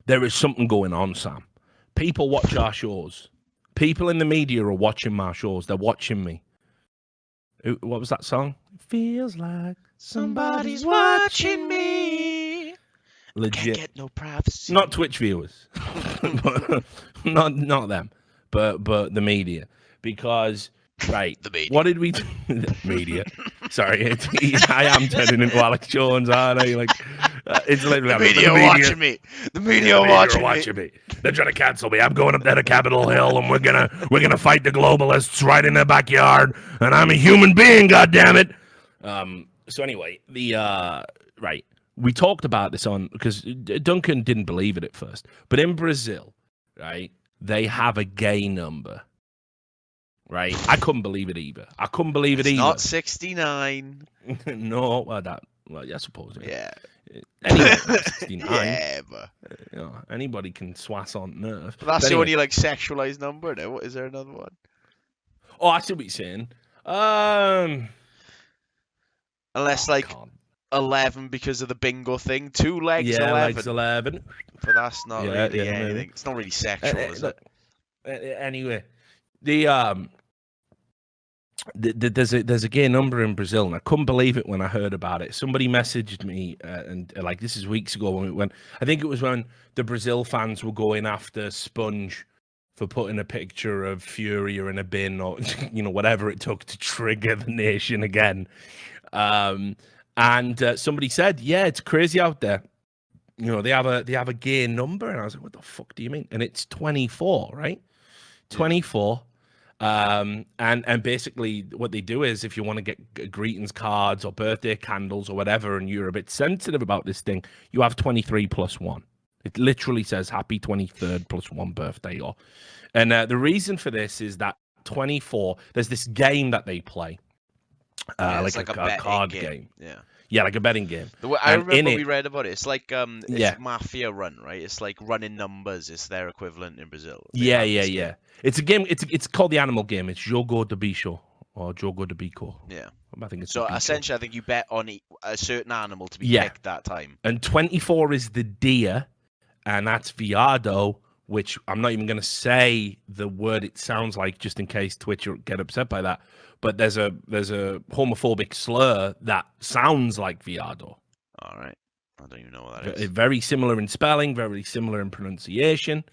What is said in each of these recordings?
There is something going on, Sam. People watch our shows. People in the media are watching my shows. They're watching me. What was that song? Feels like somebody's watching me. Legit. I can't get no privacy. Not Twitch viewers. not them. But the media. Because, right. The media. What did we do? Media. Sorry. I am turning into Alex Jones, aren't I? Like, it's literally the media watching me. The media watching me. They're trying to cancel me. I'm going up there to Capitol Hill, and we're gonna fight the globalists right in their backyard. And I'm a human being, goddammit. So anyway, right. We talked about this because Duncan didn't believe it at first. But in Brazil, right, they have a gay number. Right? I couldn't believe it either. It's not 69. No, well, I suppose. Yeah. Anyway, 69. Yeah, but anybody can swass on nerve. But that's the only sexualized number now. Is there another one? Oh, I see what you're saying. Unless 11 because of the bingo thing. 2 legs, yeah, 11. Legs 11. But that's not really anything. It's not really sexual, is it? Anyway, there's a gay number in Brazil, and I couldn't believe it when I heard about it. Somebody messaged me, and this is weeks ago when I think it was when the Brazil fans were going after Sponge for putting a picture of Furia in a bin, or whatever it took to trigger the nation again. And somebody said, "Yeah, it's crazy out there. They have a gay number," and I was like, "What the fuck do you mean?" And it's 24, right? 24. And basically what they do is, if you want to get greetings cards or birthday candles or whatever, and you're a bit sensitive about this thing, you have 23 plus 1. It literally says happy 23rd plus 1 birthday. And the reason for this is that 24, there's this game that they play. Like a card game. Yeah, like a betting game. I remember we read about it. It's like it's Mafia Run, right? It's like running numbers. It's their equivalent in Brazil. Yeah. It's a game. It's called the animal game. It's Jogo de Bicho or Jogo de Bico. Yeah, I think it's so. Essentially, I think you bet on a certain animal to be picked that time. And 24 is the deer, and that's viado, which I'm not even going to say the word it sounds like, just in case Twitch will get upset by that. But there's a homophobic slur that sounds like viado. All right. I don't even know what that is. Very similar in spelling, very similar in pronunciation.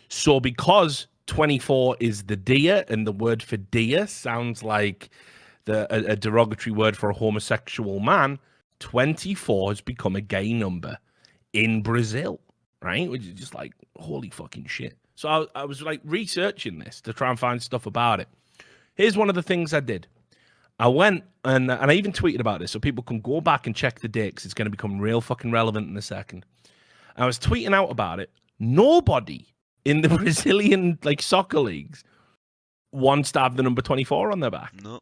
So because 24 is the deer, and the word for deer sounds like a derogatory word for a homosexual man, 24 has become a gay number in Brazil, right? Which is just like, holy fucking shit. So I was researching this to try and find stuff about it. Here's one of the things I did. I went and I even tweeted about this, so people can go back and check the date, because it's going to become real fucking relevant in a second. I was tweeting out about it. Nobody in the Brazilian soccer leagues wants to have the number 24 on their back. No.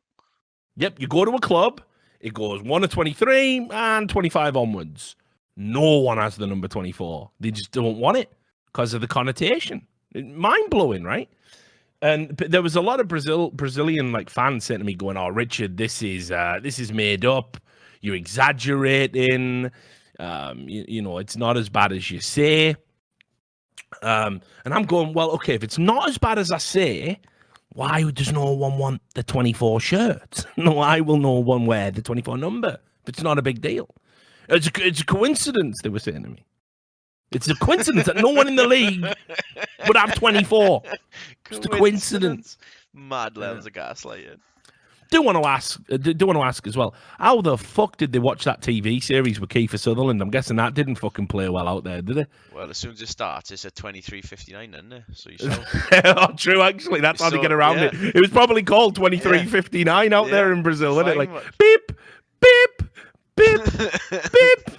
Yep, you go to a club, it goes 1 to 23 and 25 onwards. No one has the number 24. They just don't want it because of the connotation. Mind blowing, right? And there was a lot of Brazilian fans saying to me, going, "Oh, Richard, this is made up. You're exaggerating. It's not as bad as you say." And I'm going, well, okay, if it's not as bad as I say, why does no one want the 24 shirt? Why will no one wear the 24 number if it's not a big deal? It's a coincidence, they were saying to me. It's a coincidence that no one in the league would have 24. It's a coincidence. Mad levels of gaslighting. Do want to ask as well, how the fuck did they watch that TV series with Kiefer Sutherland? I'm guessing that didn't fucking play well out there, did it? Well, as soon as it starts, it's at 23:59, isn't it? So you saw. Oh, true, actually. That's how they get around it. It was probably called 23:59 out there in Brazil, wasn't it? Beep, beep, beep, beep.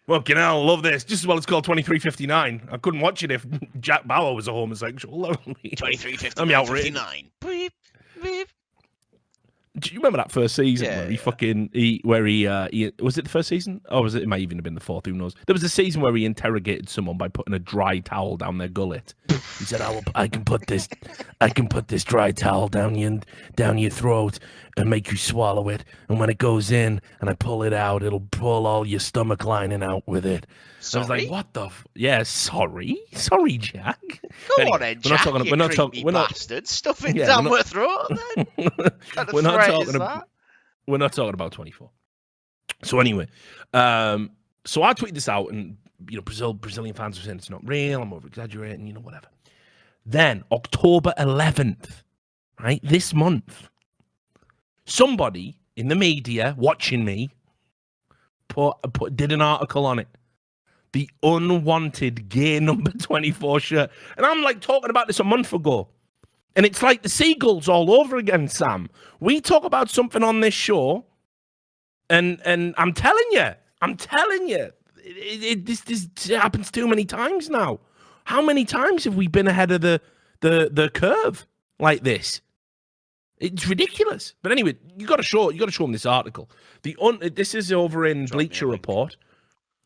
Fucking hell, I love this. Just as well it's called 23:59. I couldn't watch it if Jack Bauer was a homosexual. 23:59. I'm outraged. 59. Beep, beep. Do you remember that first season where he was it the first season? Or was it might even have been the fourth, who knows? There was a season where he interrogated someone by putting a dry towel down their gullet. He said, I can put this dry towel down your throat and make you swallow it. And when it goes in and I pull it out, it'll pull all your stomach lining out with it. Sorry? I was like, what the? Yeah, sorry, Jack. Go Anyway, on then, Jack. We're not talking. We're not bastard. Stuff it down my throat. Then. We're not talking about. We're not talking about 24. So anyway, so I tweeted this out, and Brazilian fans were saying it's not real. I'm over exaggerating. Whatever. Then October 11th, right, this month, somebody in the media watching me did an article on it. The unwanted gay number 24 shirt. And I'm like talking about this a month ago. And it's like the seagulls all over again, Sam. We talk about something on this show, and I'm telling you, this happens too many times now. How many times have we been ahead of the curve like this? It's ridiculous. But anyway, you got to show them this article. This is over in Bleacher Report.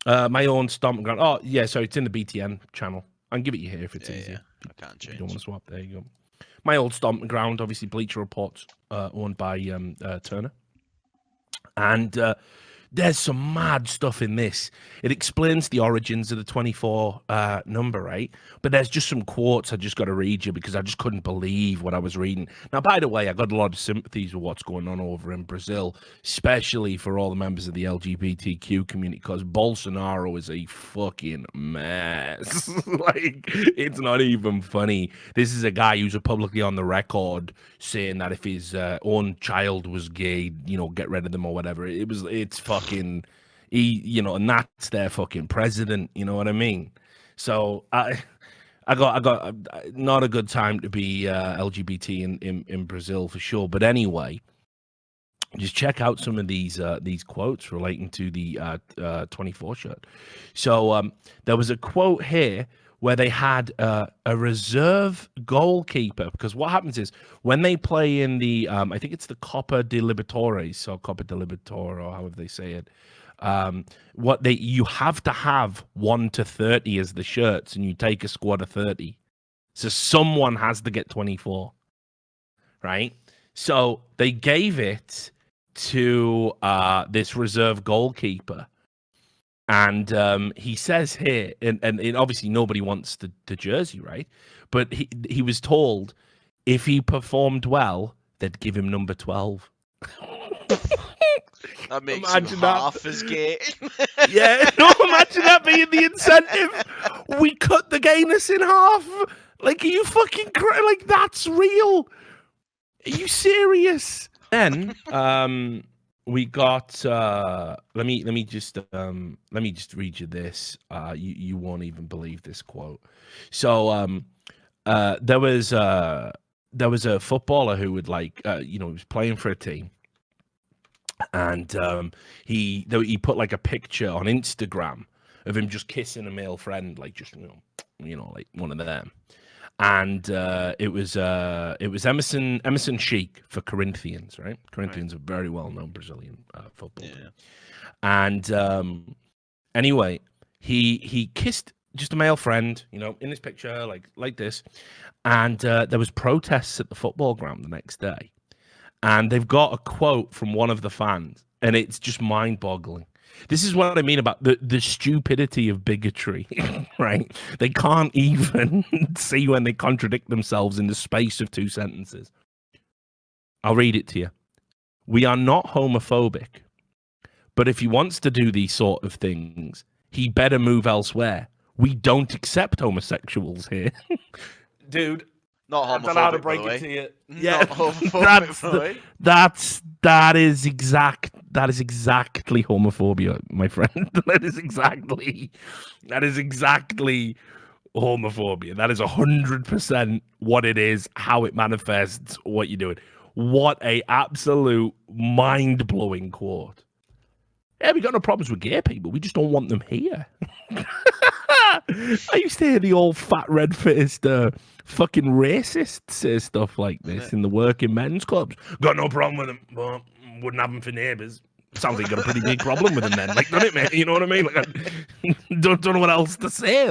My own stomping ground. Oh yeah, sorry, it's in the BTN channel. I can give it you here if it's easier. Yeah. I can't change. You don't want to swap. There you go. My old stomping ground, obviously Bleacher Report, owned by Turner, and there's some mad stuff in this. It explains the origins of the 24 number, right? But there's just some quotes I just got to read you because I just couldn't believe what I was reading. Now, by the way, I got a lot of sympathies with what's going on over in Brazil, especially for all the members of the LGBTQ community, because Bolsonaro is a fucking mess. Like, it's not even funny. This is a guy who's publicly on the record saying that if his own child was gay, get rid of them or whatever. It's fucking, and that's their fucking president. You know what I mean? So I got not a good time to be LGBT in Brazil for sure. But anyway, just check out some of these quotes relating to the 24 shirt. So there was a quote here where they had a reserve goalkeeper, because what happens is when they play in the, I think it's the Copa de Libertadores, or Copa de Libertadores, or however they say it, you have to have 1 to 30 as the shirts, and you take a squad of 30. So someone has to get 24, right? So they gave it to this reserve goalkeeper. And he says here, and obviously nobody wants the jersey, right? But he was told if he performed well, they'd give him number 12. That makes him half as gay. Yeah, no, imagine that being the incentive. We cut the gayness in half. Like, are you fucking crazy? Like, that's real. Are you serious? Then, we got. Let me just read you this. You won't even believe this quote. So, there was a footballer who would he was playing for a team, and he put like a picture on Instagram of him just kissing a male friend, like just like one of them. And it was Emerson Sheik for Corinthians, right? Corinthians are very well-known Brazilian football team. And anyway, he kissed just a male friend, in this picture, like this. And there was protests at the football ground the next day. And they've got a quote from one of the fans, and it's just mind-boggling. This is what I mean about the stupidity of bigotry, right? They can't even see when they contradict themselves in the space of 2 sentences. I'll read it to you. We are not homophobic, but if he wants to do these sort of things, he better move elsewhere. We don't accept homosexuals here. Dude. Not homophobic, I don't know how to break it to you. Yeah, not homophobic, that is exactly homophobia, my friend. That is exactly homophobia. That is 100% what it is, how it manifests, what you're doing. What a absolute mind-blowing quote. Yeah, we got no problems with gay people. We just don't want them here. I used to hear the old fat red-faced fucking racists say stuff like this in the working men's clubs. Got no problem with them, but wouldn't have them for neighbours. Sounds like you got a pretty big problem with them then, doesn't it, mate? You know what I mean? I don't know what else to say,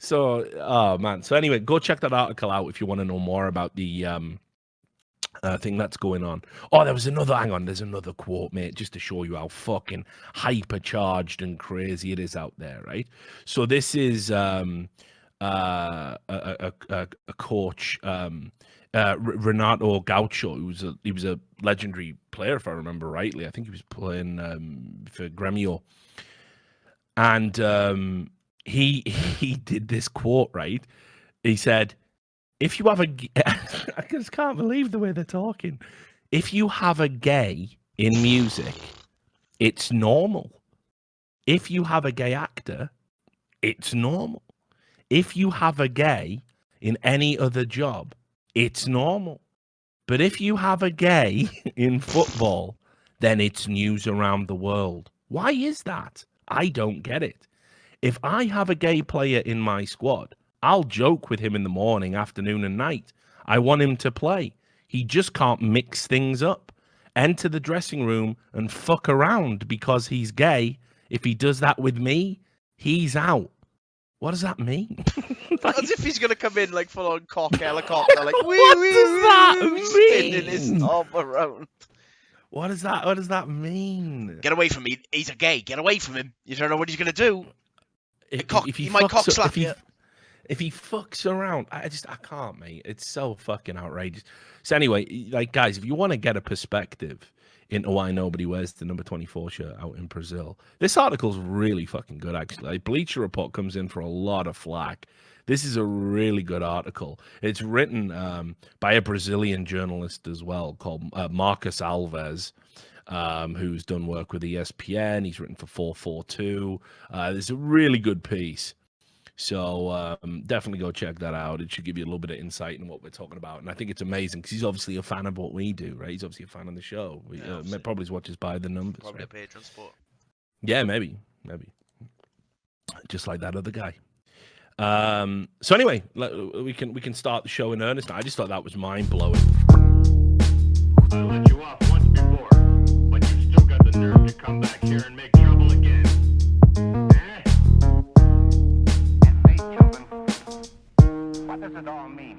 So, oh man. So anyway, go check that article out if you want to know more about the I think that's going on. Oh, there's another quote, mate, just to show you how fucking hypercharged and crazy it is out there, right? So this is a coach, Renato Gaucho, he was a legendary player, if I remember rightly. I think he was playing for Gremio, and he did this quote, right? He said, if you have I just can't believe the way they're talking. If you have a gay in music, it's normal. If you have a gay actor, it's normal. If you have a gay in any other job, it's normal. But if you have a gay in football, then it's news around the world. Why is that? I don't get it. If I have a gay player in my squad, I'll joke with him in the morning, afternoon, and night. I want him to play. He just can't mix things up. Enter the dressing room and fuck around because he's gay. If he does that with me, he's out. What does that mean? Like, as if he's gonna come in like full on cock helicopter, like what does that mean? Spinning his knob around. What does that mean? Get away from me! He's a gay. Get away from him! You don't know what he's gonna do. If he might cock slap you. If he fucks around, I can't, mate. It's so fucking outrageous. So anyway, like, guys, if you want to get a perspective into why nobody wears the number 24 shirt out in Brazil, this article's really fucking good, actually. Like, Bleacher Report comes in for a lot of flack. This is a really good article. It's written by a Brazilian journalist as well called Marcus Alves, who's done work with ESPN. He's written for 442. It's a really good piece. So definitely go check that out. It should give you a little bit of insight into what we're talking about. And I think it's amazing because he's obviously a fan of what we do, right? He's obviously a fan of the show. Probably watches by the numbers. Probably right? a patron sport. Yeah, maybe. Just like that other guy. So anyway, we can start the show in earnest. I just thought that was mind-blowing. I let you off once before, but you still got the nerve to come back here and make trouble again. What does it all mean?